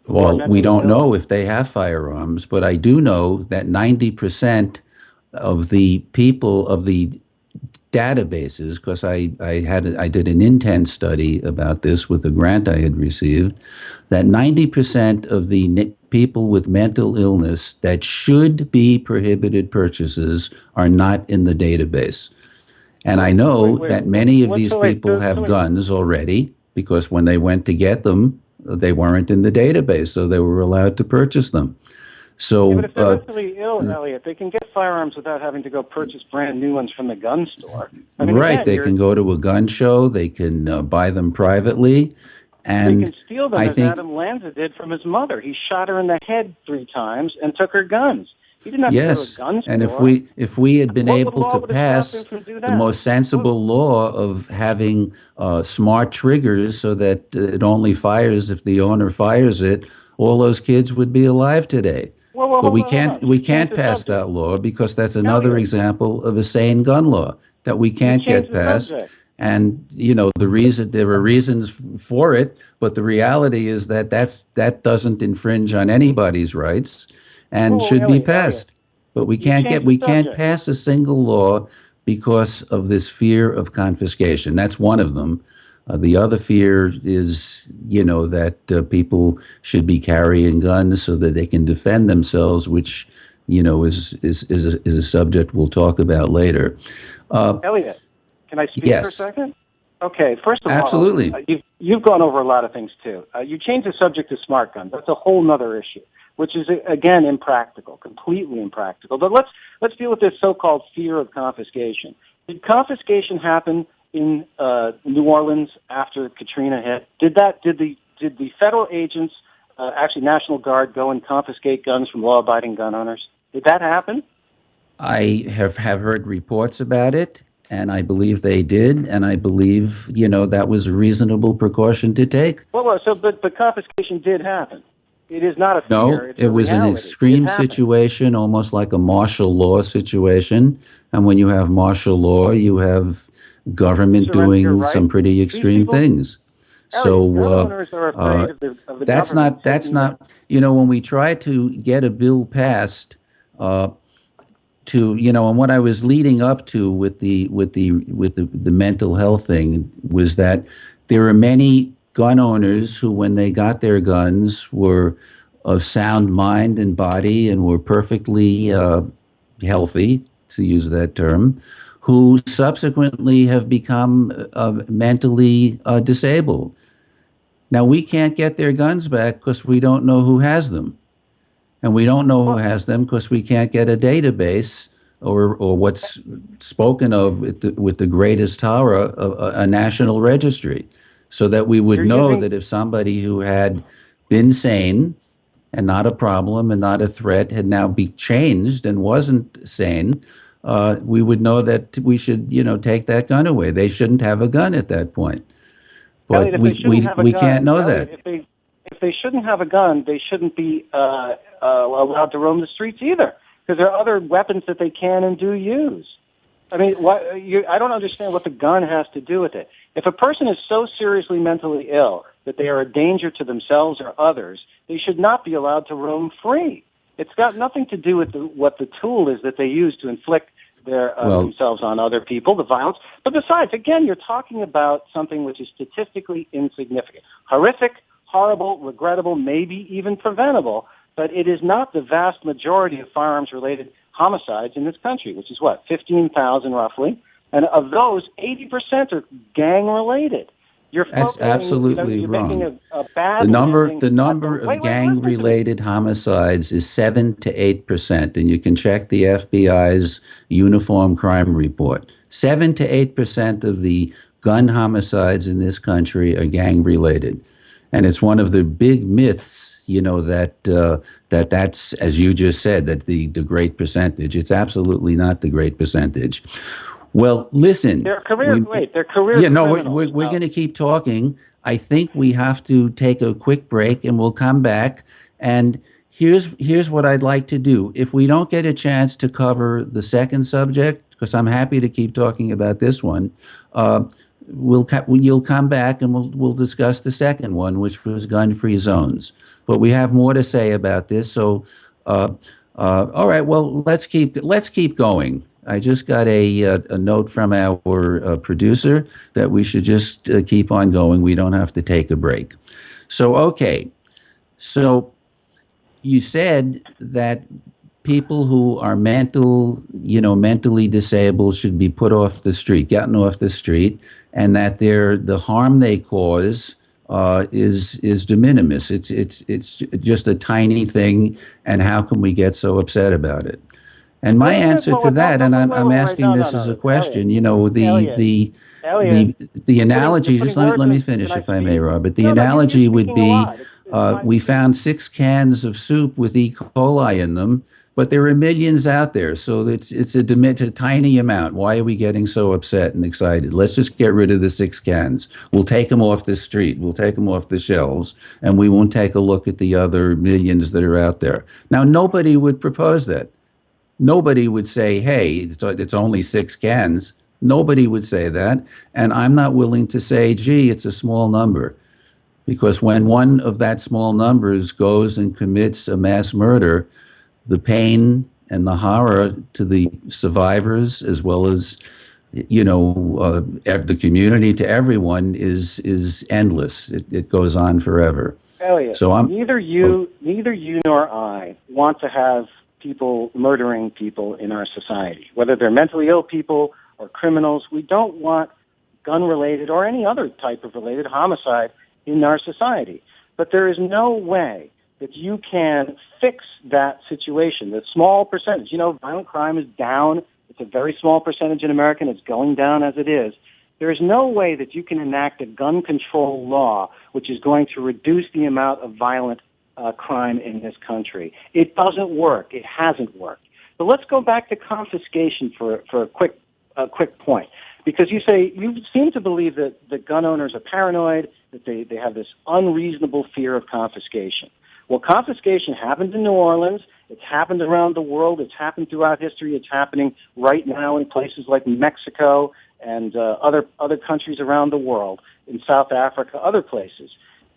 Well, we don't know if they have firearms, but I do know that 90% of the people of the databases, because I did an intent study about this with a grant I had received, that 90% of the people with mental illness that should be prohibited purchases are not in the database. And I know that many of these people have guns already, because when they went to get them, they weren't in the database, so they were allowed to purchase them. So, but if they're mentally ill, Elliot, they can get firearms without having to go purchase brand new ones from the gun store. I mean, right, again, they can go to a gun show, they can buy them privately, and they can steal them, as Adam Lanza did from his mother. He shot her in the head 3 times and took her guns. He didn't have to go to a gun store. And if we had been able to pass the most sensible law of having smart triggers so that it only fires if the owner fires it, all those kids would be alive today. But we can't pass that law because that's another example of a sane gun law that we can't get passed. And there are reasons for it, but the reality is that doesn't infringe on anybody's rights and should be passed. But we can't pass a single law because of this fear of confiscation. That's one of them. The other fear is, that people should be carrying guns so that they can defend themselves, which, is a subject we'll talk about later. Elliot, can I speak for a second? Okay, first of all, absolutely. You've gone over a lot of things, too. You changed the subject to smart guns. That's a whole other issue, which is, again, impractical, completely impractical. But let's deal with this so-called fear of confiscation. Did confiscation happen in New Orleans after Katrina hit? Did the federal agents, actually National Guard, go and confiscate guns from law-abiding gun owners? Did that happen? I have heard reports about it, and I believe they did, and I believe that was a reasonable precaution to take. But confiscation did happen. It is not a fear. No, it was an extreme situation, almost like a martial law situation. And when you have martial law, you have government doing some pretty extreme things. Elliot, that's not. When we try to get a bill passed, and what I was leading up to with the mental health thing was that there are many gun owners who, when they got their guns, were of sound mind and body and were perfectly healthy, to use that term, who subsequently have become mentally disabled. Now, we can't get their guns back because we don't know who has them. And we don't know who has them because we can't get a database or what's spoken of with the greatest horror, a national registry, so that we would know that if somebody who had been sane and not a problem and not a threat had now be changed and wasn't sane, we would know that we should, take that gun away. They shouldn't have a gun at that point. But Elliot, we can't know Elliot, that. If they shouldn't have a gun, they shouldn't be allowed to roam the streets either, because there are other weapons that they can and do use. I mean, I don't understand what the gun has to do with it. If a person is so seriously mentally ill that they are a danger to themselves or others, they should not be allowed to roam free. It's got nothing to do with what the tool is that they use to inflict themselves on other people, the violence. But besides, again, you're talking about something which is statistically insignificant. Horrific, horrible, regrettable, maybe even preventable, but it is not the vast majority of firearms-related homicides in this country, which is 15,000 roughly. And of those, 80% are gang-related. That's absolutely you're wrong. making a bad The number landing. of gang-related homicides is 7 to 8%, and you can check the FBI's Uniform Crime Report. 7 to 8% of the gun homicides in this country are gang-related, and it's one of the big myths, that's, as you just said, that the great percentage. It's absolutely not the great percentage. Well, listen. They're career criminals. Yeah, no, we're going to keep talking. I think we have to take a quick break, and we'll come back. And here's what I'd like to do. If we don't get a chance to cover the second subject, because I'm happy to keep talking about this one, you'll come back and we'll discuss the second one, which was gun-free zones. But we have more to say about this. So, all right. Well, let's keep going. I just got a note from our producer that we should just keep on going. We don't have to take a break. So, okay. So you said that people who are mentally disabled should be gotten off the street, and that the harm they cause is de minimis. It's just a tiny thing, and how can we get so upset about it? And my answer to that, and I'm asking this as a question, the analogy, just let me finish if I may, Robert. The analogy would be, we found 6 cans of soup with E. coli in them, but there are millions out there, so it's a tiny amount. Why are we getting so upset and excited? Let's just get rid of the 6 cans. We'll take them off the street. We'll take them off the shelves, and we won't take a look at the other millions that are out there. Now, nobody would propose that. Nobody would say, hey, it's only 6 cans. Nobody would say that. And I'm not willing to say, gee, it's a small number. Because when one of that small numbers goes and commits a mass murder, the pain and the horror to the survivors, as well as, the community, to everyone, is endless. It goes on forever. Elliot, so neither you nor I want to have people murdering people in our society, whether they're mentally ill people or criminals. We don't want gun-related or any other type of related homicide in our society. But there is no way that you can fix that situation. The small percentage, violent crime is down. It's a very small percentage in America, and it's going down as it is. There is no way that you can enact a gun control law which is going to reduce the amount of violent crime in this country. It doesn't work. It hasn't worked. But let's go back to confiscation for a quick point, because you seem to believe that the gun owners are paranoid, that they have this unreasonable fear of confiscation. Well, confiscation happened in New Orleans. It's happened around the world. It's happened throughout history. It's happening right now in places like Mexico and other countries around the world, in South Africa, other places.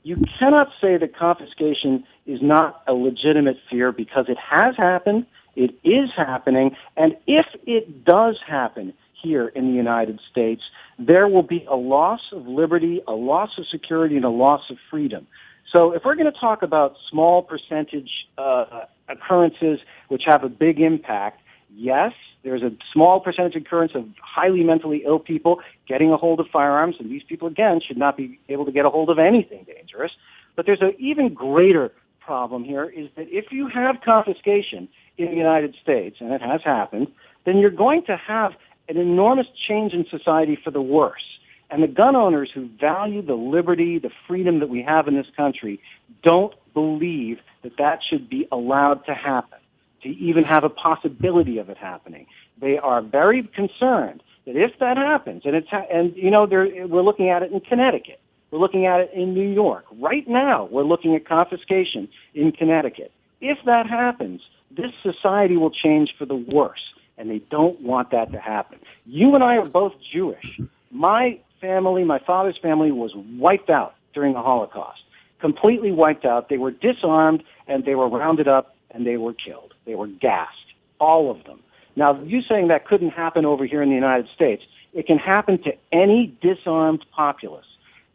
You cannot say that confiscation is not a legitimate fear, because it has happened, it is happening, and if it does happen here in the United States, there will be a loss of liberty, a loss of security, and a loss of freedom. So if we're going to talk about small percentage occurrences which have a big impact, yes, there's a small percentage occurrence of highly mentally ill people getting a hold of firearms, and these people, again, should not be able to get a hold of anything dangerous. But there's an even greater problem here, is that if you have confiscation in the United States, and it has happened, then you're going to have an enormous change in society for the worse. And the gun owners who value the liberty, the freedom that we have in this country, don't believe that that should be allowed to happen, to even have a possibility of it happening. They are very concerned that if that happens, we're looking at it in Connecticut, we're looking at it in New York. Right now, we're looking at confiscation in Connecticut. If that happens, this society will change for the worse, and they don't want that to happen. You and I are both Jewish. My family, my father's family, was wiped out during the Holocaust. Completely wiped out. They were disarmed, and they were rounded up, and they were killed. They were gassed, all of them. Now, you saying that couldn't happen over here in the United States, it can happen to any disarmed populace.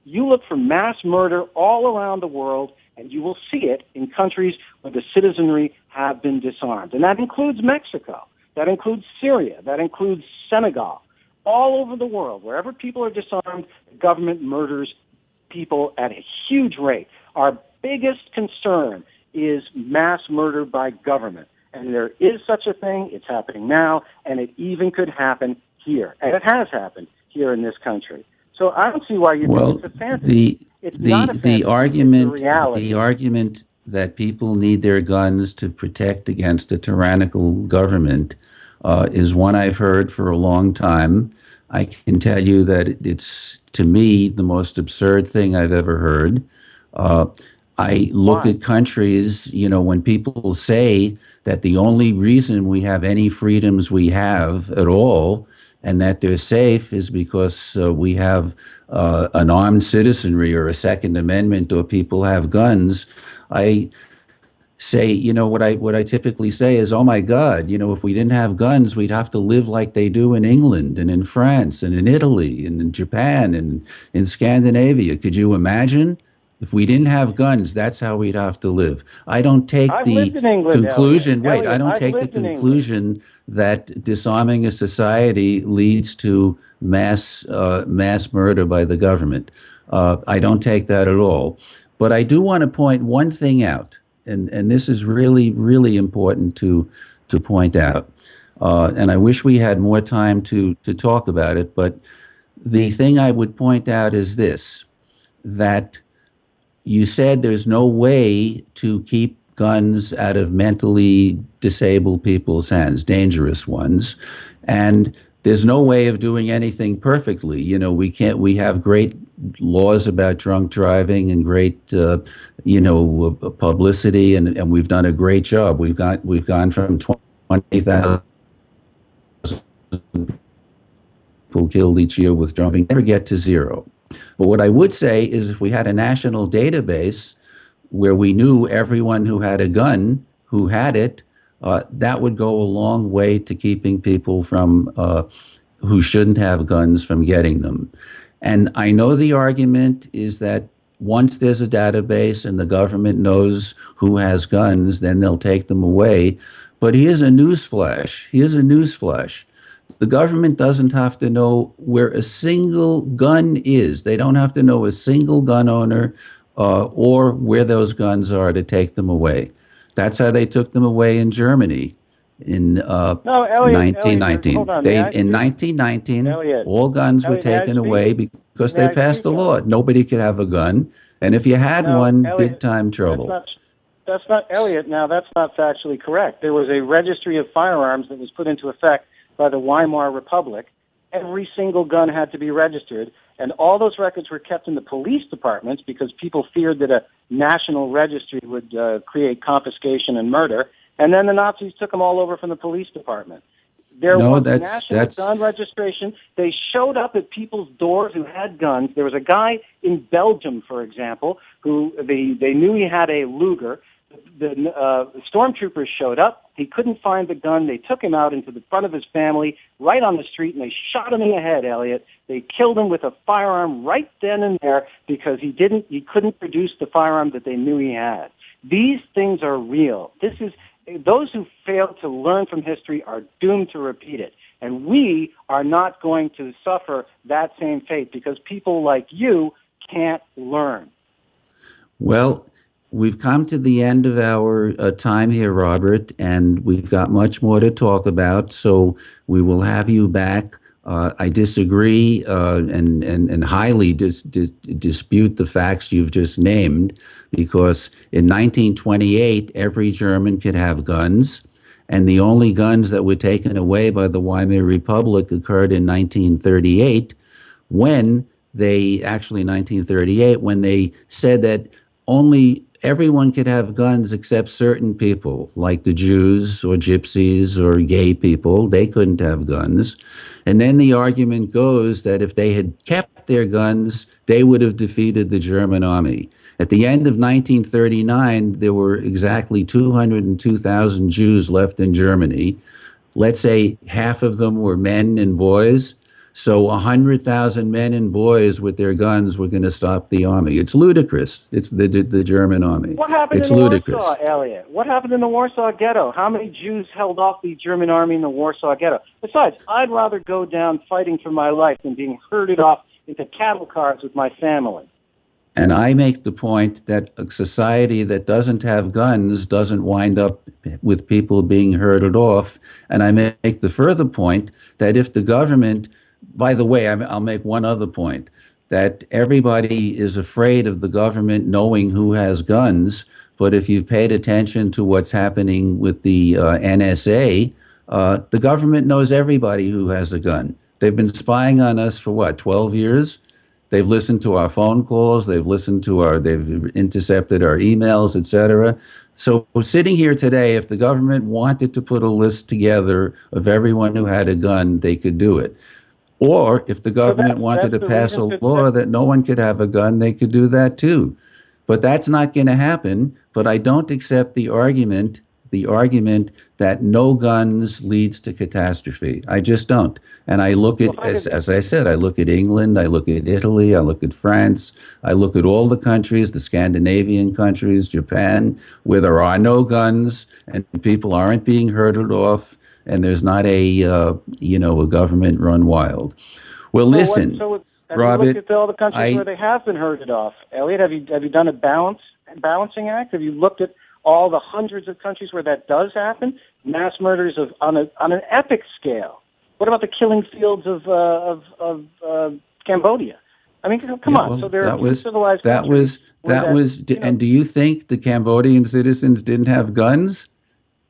You look for mass murder all around the world, and you will see it in countries where the citizenry have been disarmed. And that includes Mexico. That includes Syria. That includes Senegal. All over the world, wherever people are disarmed, the government murders people at a huge rate. Our biggest concern is mass murder by government. And there is such a thing. It's happening now, and it even could happen here. And it has happened here in this country. So I don't see why you think it's a fantasy. It's not a fantasy. The argument It's a reality. the argument that people need their guns to protect against a tyrannical government is one I've heard for a long time. I can tell you that it's, to me, the most absurd thing I've ever heard. I look at countries, when people say that the only reason we have any freedoms we have at all and that they're safe is because we have an armed citizenry or a Second Amendment or people have guns. I say, what I typically say is, oh my God, if we didn't have guns, we'd have to live like they do in England and in France and in Italy and in Japan and in Scandinavia. Could you imagine? If we didn't have guns, that's how we'd have to live. I don't take the conclusion. Wait, I don't take the conclusion that disarming a society leads to mass murder by the government. I don't take that at all. But I do want to point one thing out, and this is really, really important to point out. And I wish we had more time to talk about it. But the thing I would point out is this: that you said there's no way to keep guns out of mentally disabled people's hands, dangerous ones, and there's no way of doing anything perfectly. We have great laws about drunk driving and great, publicity, and we've done a great job. We've gone from 20,000 people killed each year with driving, never get to zero. But what I would say is if we had a national database where we knew everyone who had a gun, who had it, that would go a long way to keeping people from who shouldn't have guns from getting them. And I know the argument is that once there's a database and the government knows who has guns, then they'll take them away. But here's a newsflash. The government doesn't have to know where a single gun is. They don't have to know a single gun owner or where those guns are to take them away. That's how they took them away in Germany in 1919. In 1919, all guns were taken away because they passed a law. Nobody could have a gun. And if you had one, big time trouble. That's not, Elliot, now that's not factually correct. There was a registry of firearms that was put into effect by the Weimar Republic. Every single gun had to be registered, and all those records were kept in the police departments because people feared that a national registry would create confiscation and murder, and then the Nazis took them all over from the police department. There was national gun registration. They showed up at people's doors who had guns. There was a guy in Belgium, for example, who they knew he had a Luger. The stormtroopers showed up. He couldn't find the gun. They took him out into the front of his family, right on the street, and they shot him in the head, Elliot. They killed him with a firearm right then and there because he couldn't produce the firearm that they knew he had. These things are real. Those who fail to learn from history are doomed to repeat it. And we are not going to suffer that same fate because people like you can't learn. Well, we've come to the end of our time here, Robert, and we've got much more to talk about, so we will have you back. I disagree and highly dispute the facts you've just named, because in 1928, every German could have guns, and the only guns that were taken away by the Weimar Republic occurred in 1938, when they said that only everyone could have guns except certain people, like the Jews or gypsies or gay people. They couldn't have guns. And then the argument goes that if they had kept their guns, they would have defeated the German army. At the end of 1939, there were exactly 202,000 Jews left in Germany. Let's say half of them were men and boys. So 100,000 men and boys with their guns were going to stop the army. It's ludicrous. It's the German army. What happened It's in ludicrous. Warsaw, Elliot? What happened in the Warsaw Ghetto? How many Jews held off the German army in the Warsaw Ghetto? Besides, I'd rather go down fighting for my life than being herded off into cattle cars with my family. And I make the point that a society that doesn't have guns doesn't wind up with people being herded off. And I make the further point that if the government, by the way, I'll make one other point, that everybody is afraid of the government knowing who has guns. But if you've paid attention to what's happening with the NSA, the government knows everybody who has a gun. They've been spying on us for what, 12 years? They've listened to our phone calls. They've intercepted our emails, etc. So we're sitting here today. If the government wanted to put a list together of everyone who had a gun, they could do it. Or if the government wanted to pass a law that no one could have a gun, they could do that too. But that's not going to happen. But I don't accept the argument that no guns leads to catastrophe. I just don't. And I look at, as I said, I look at England, I look at Italy, I look at France, I look at all the countries, the Scandinavian countries, Japan, where there are no guns and people aren't being herded off, and there's not a government run wild. Well, listen, have Robert, you looked at all the countries where they have been herded off? Elliot, have you done a balancing act? Have you looked at all the hundreds of countries where that does happen? Mass murders on an epic scale. What about the killing fields of Cambodia? I mean, come on. So there are civilized countries. And do you think the Cambodian citizens didn't have guns?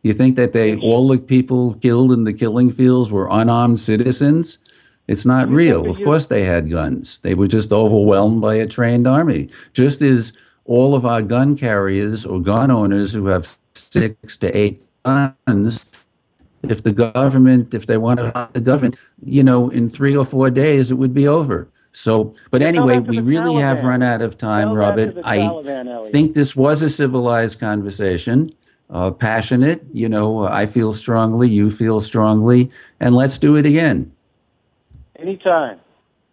You think that all the people killed in the killing fields were unarmed citizens? It's not real. Of course they had guns. They were just overwhelmed by a trained army. Just as all of our gun carriers or gun owners who have 6 to 8 guns, if they want to hunt the government, in 3 or 4 days, it would be over. So, but anyway, we really have run out of time, Robert. I think this was a civilized conversation, passionate. I feel strongly, you feel strongly, and let's do it again. Anytime.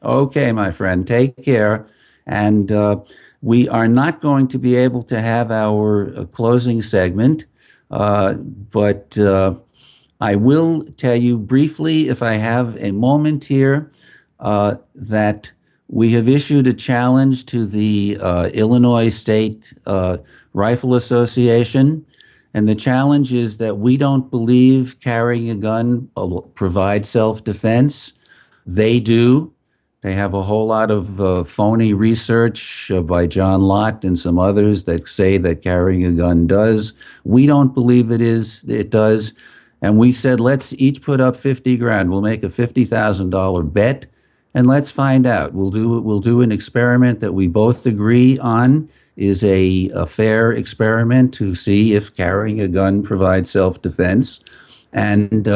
Okay, my friend, take care. And we are not going to be able to have our closing segment, but I will tell you briefly, if I have a moment here, that we have issued a challenge to the Illinois State Rifle Association. And the challenge is that we don't believe carrying a gun provides self-defense. They do. They have a whole lot of phony research by John Lott and some others that say that carrying a gun does. We don't believe it does. And we said, let's each put up 50 grand. We'll make a $50,000 bet, and let's find out. We'll do an experiment that we both agree on is a fair experiment to see if carrying a gun provides self-defense. And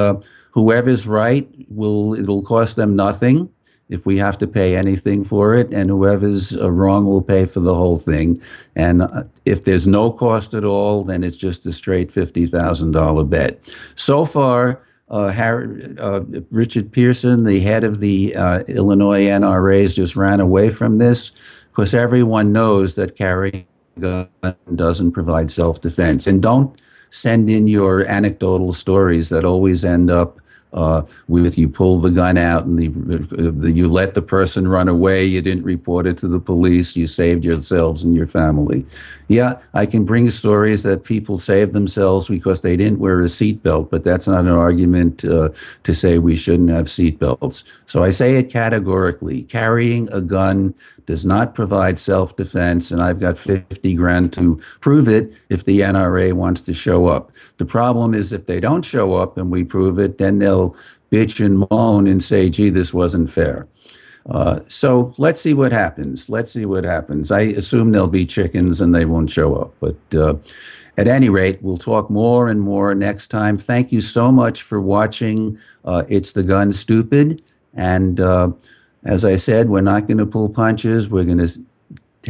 whoever's right, it'll cost them nothing if we have to pay anything for it, and whoever's wrong will pay for the whole thing. And if there's no cost at all, then it's just a straight $50,000 bet. So far, Richard Pearson, the head of the Illinois NRAs, just ran away from this because everyone knows that carrying a gun doesn't provide self-defense. And don't send in your anecdotal stories that always end up with you pull the gun out and you let the person run away, you didn't report it to the police, you saved yourselves and your family. Yeah, I can bring stories that people saved themselves because they didn't wear a seatbelt, but that's not an argument to say we shouldn't have seatbelts. So I say it categorically. Carrying a gun does not provide self-defense, and I've got 50 grand to prove it if the NRA wants to show up. The problem is if they don't show up and we prove it, then they'll bitch and moan and say, gee, this wasn't fair. So let's see what happens. I assume there'll be chickens and they won't show up. But at any rate, we'll talk more and more next time. Thank you so much for watching It's the Gun Stupid. And as I said, we're not going to pull punches. We're going to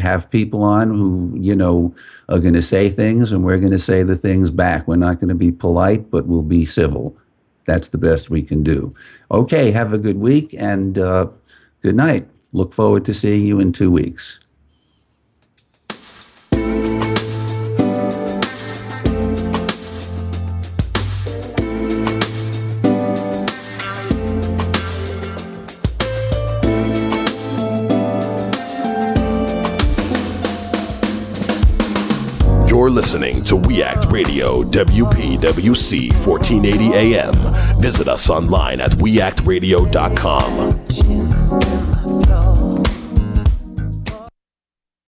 have people on who, are going to say things, and we're going to say the things back. We're not going to be polite, but we'll be civil. That's the best we can do. Okay, have a good week, and good night. Look forward to seeing you in 2 weeks. You're listening to We Act Radio, WPWC 1480 AM. Visit us online at weactradio.com.